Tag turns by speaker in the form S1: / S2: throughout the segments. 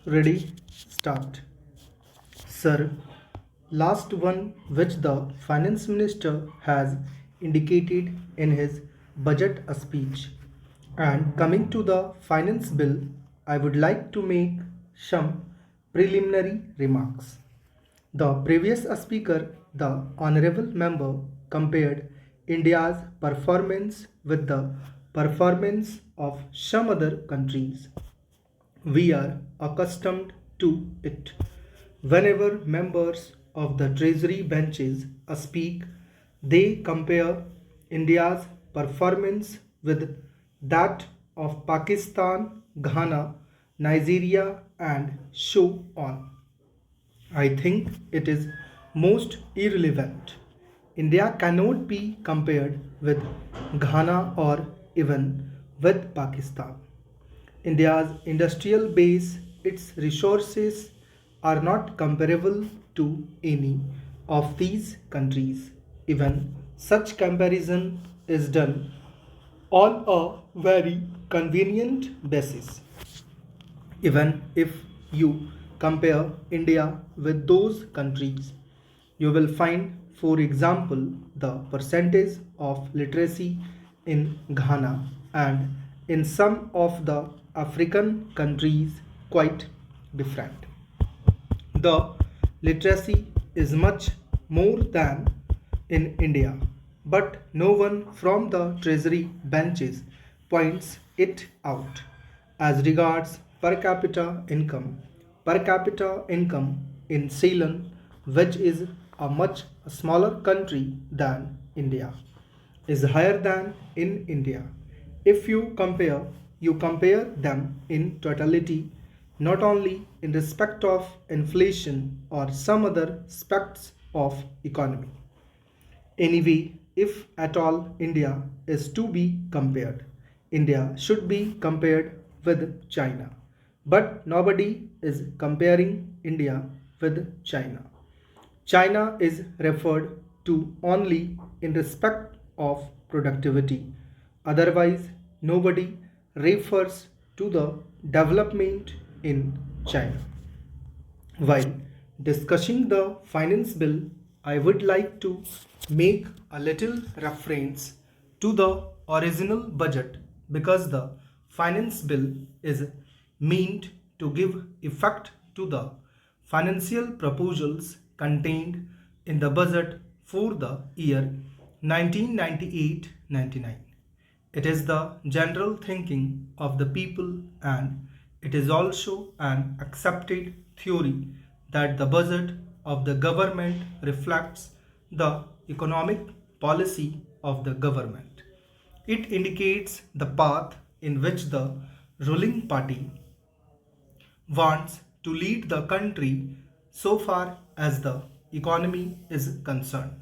S1: Ready? Start. Sir, last one which the finance minister has indicated in his budget speech. And coming to the finance bill, I would like to make some preliminary remarks. The previous speaker, the honorable member, compared India's performance with the performance of some other countries. We are accustomed to it. Whenever members of the Treasury benches speak, they compare India's performance with that of Pakistan, Ghana, Nigeria, and so on. I think it is most irrelevant. India cannot be compared with Ghana or even with Pakistan. India's industrial base, its resources are not comparable to any of these countries. Even such comparison is done on a very convenient basis. Even if you compare India with those countries, you will find, for example, the percentage of literacy in Ghana and in some of the African countries quite different. The literacy is much more than in India, but no one from the treasury benches points it out. As regards per capita income in Ceylon, which is a much smaller country than India, is higher than in India. If you compare them in totality, not only in respect of inflation or some other aspects of economy. Anyway, if at all India is to be compared, India should be compared with China. But nobody is comparing India with China. China is referred to only in respect of productivity. Otherwise, nobody refers to the development in China. While discussing the finance bill, I would like to make a little reference to the original budget because the finance bill is meant to give effect to the financial proposals contained in the budget for the year 1998-99. It is the general thinking of the people, and it is also an accepted theory that the budget of the government reflects the economic policy of the government. It indicates the path in which the ruling party wants to lead the country so far as the economy is concerned,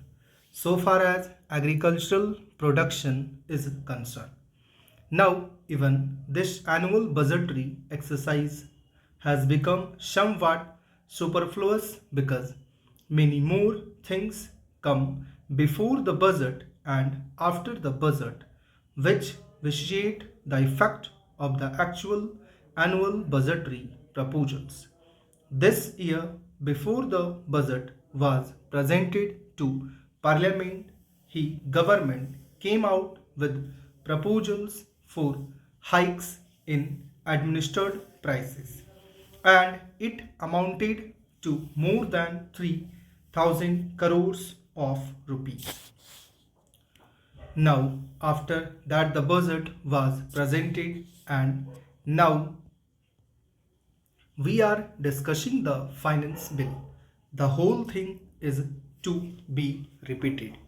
S1: so far as agricultural production is concerned. Now, even this annual budgetary exercise has become somewhat superfluous because many more things come before the budget and after the budget, which vitiate the effect of the actual annual budgetary proposals. This year, before the budget was presented to Parliament, government came out with proposals for hikes in administered prices, and it amounted to more than 3,000 crores of rupees. Now, after that, the budget was presented, and now we are discussing the finance bill. The whole thing is to be repeated.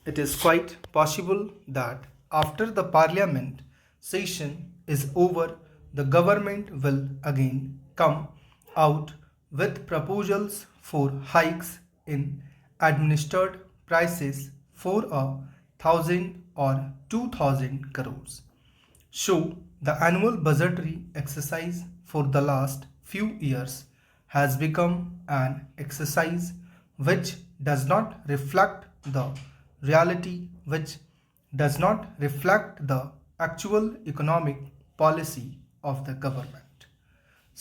S1: It is quite possible that after the parliament session is over, the government will again come out with proposals for hikes in administered prices for 1,000 or 2,000 crores. So, the annual budgetary exercise for the last few years has become an exercise which does not reflect the reality, which does not reflect the actual economic policy of the government.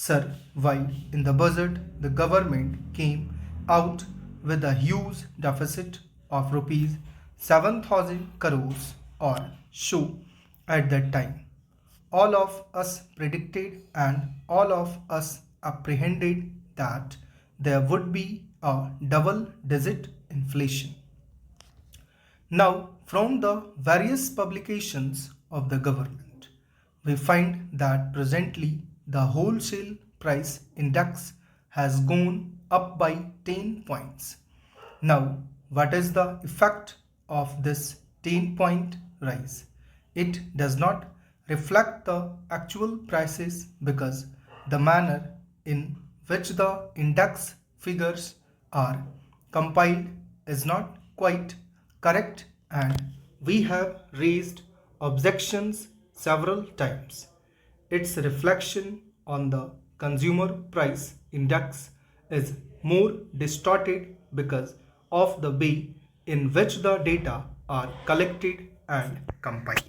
S1: Sir, while in the budget the government came out with a huge deficit of rupees 7,000 crores or so at that time, all of us predicted and all of us apprehended that there would be a double digit inflation. Now, from the various publications of the government, we find that presently the wholesale price index has gone up by 10 points. Now, what is the effect of this 10-point rise? It does not reflect the actual prices because the manner in which the index figures are compiled is not quite correct, and we have raised objections several times. Its reflection on the consumer price index is more distorted because of the way in which the data are collected and compiled.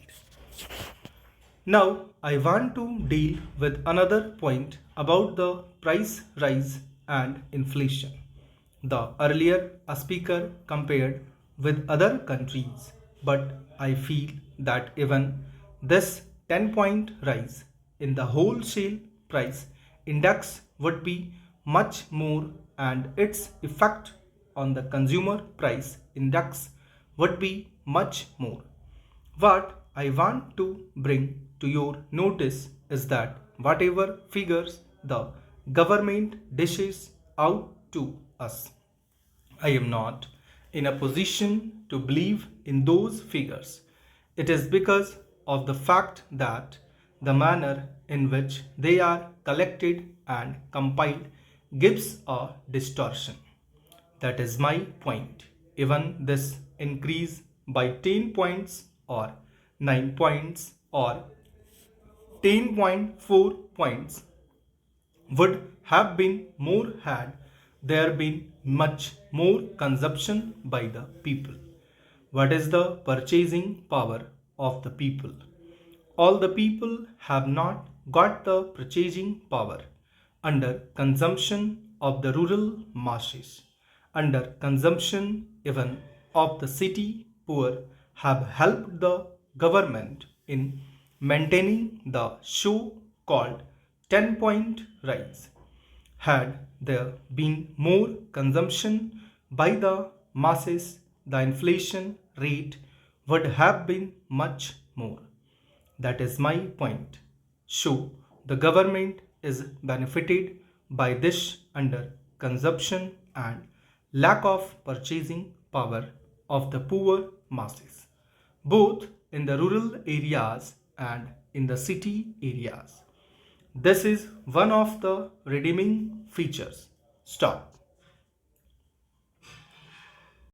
S1: Now, I want to deal with another point about the price rise and inflation. The earlier a speaker compared with other countries, but I feel that even this 10-point rise in the wholesale price index would be much more, and its effect on the consumer price index would be much more. What I want to bring to your notice is that whatever figures the government dishes out to us, I am not in a position to believe in those figures. It is because of the fact that the manner in which they are collected and compiled gives a distortion. That is my point. Even this increase by 10 points or 9 points or 10.4 points would have been more had there been much more consumption by the people. What is the purchasing power of the people? All the people have not got the purchasing power under consumption of the rural masses, under consumption even of the city poor have helped the government in maintaining the so called 10-point rise. Had there been more consumption by the masses, the inflation rate would have been much more. That is my point. So, the government is benefited by this under consumption and lack of purchasing power of the poor masses, both in the rural areas and in the city areas. This is one of the redeeming features. Stop.